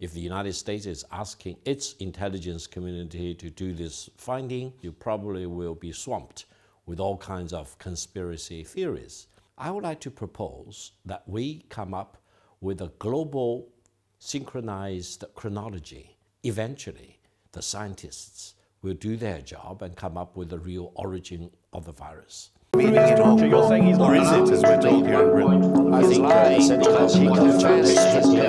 If the United States is asking its intelligence community to do this finding, you probably will be swamped with all kinds of conspiracy theories. I would like to propose that we come up with a global synchronized chronology. Eventually, the scientists will do their job and come up with the real origin of the virus. You're saying he's not, or is it, as we're told here in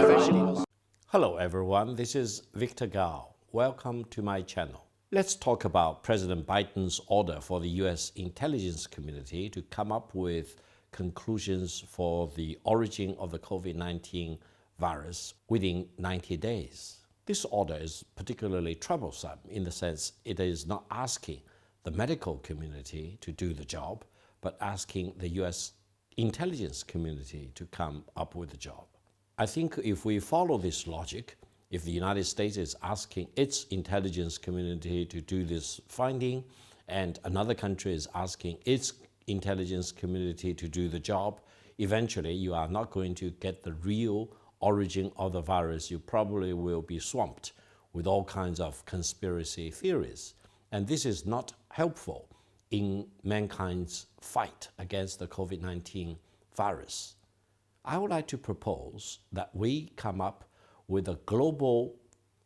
Britain? Hello everyone, this is Victor Gao. Welcome to my channel. Let's talk about President Biden's order for the US intelligence community to come up with conclusions for the origin of the COVID-19 virus within 90 days. This order is particularly troublesome in the sense it is not asking the medical community to do the job, but asking the US intelligence community to come up with the job. I think if we follow this logic, if the United States is asking its intelligence community to do this finding, and another country is asking its intelligence community to do the job, eventually you are not going to get the real origin of the virus. You probably will be swamped with all kinds of conspiracy theories. And this is not helpful in mankind's fight against the COVID-19 virus. I would like to propose that we come up with a global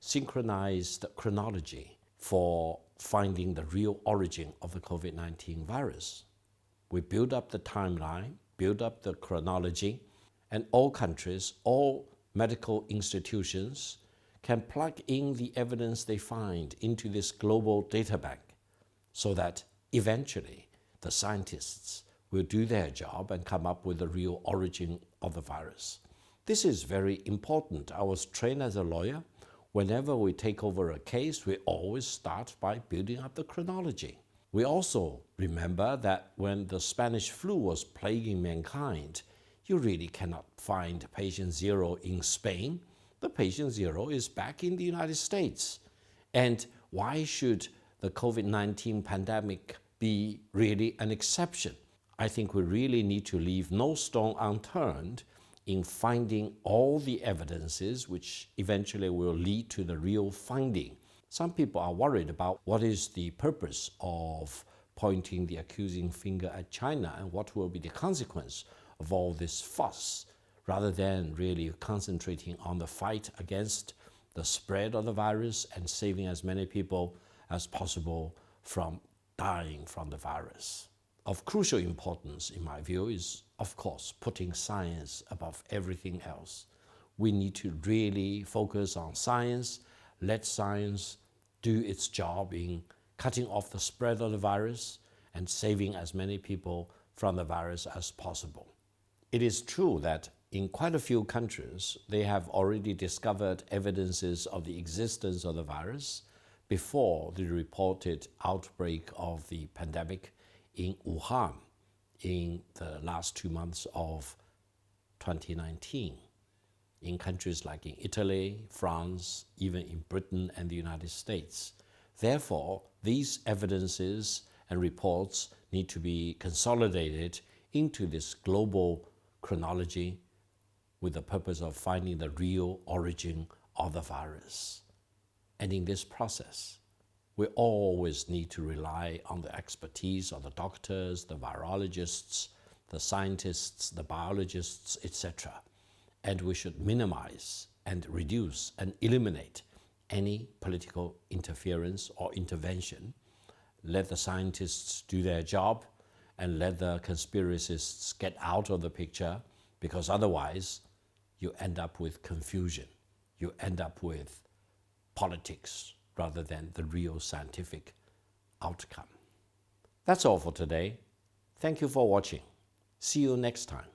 synchronized chronology for finding the real origin of the COVID-19 virus. We build up the timeline, build up the chronology, and all countries, all medical institutions can plug in the evidence they find into this global data bank so that eventually the scientists will do their job and come up with the real origin of the virus. This is very important. I was trained as a lawyer. Whenever we take over a case, we always start by building up the chronology. We also remember that when the Spanish flu was plaguing mankind, you really cannot find patient zero in Spain. The patient zero is back in the United States. And why should the COVID-19 pandemic be really an exception? I think we really need to leave no stone unturned in finding all the evidences which eventually will lead to the real finding. Some people are worried about what is the purpose of pointing the accusing finger at China and what will be the consequence of all this fuss, rather than really concentrating on the fight against the spread of the virus and saving as many people as possible from dying from the virus. Of crucial importance, in my view, is, of course, putting science above everything else. We need to really focus on science, let science do its job in cutting off the spread of the virus and saving as many people from the virus as possible. It is true that in quite a few countries, they have already discovered evidences of the existence of the virus before the reported outbreak of the pandemic in Wuhan in the last 2 months of 2019. In countries like in Italy, France, even in Britain and the United States. Therefore, these evidences and reports need to be consolidated into this global chronology with the purpose of finding the real origin of the virus. And in this process, we always need to rely on the expertise of the doctors, the virologists, the scientists, the biologists, etc. And we should minimize and reduce and eliminate any political interference or intervention. Let the scientists do their job and let the conspiracists get out of the picture, because otherwise you end up with confusion. You end up with politics rather than the real scientific outcome. That's all for today. Thank you for watching. See you next time.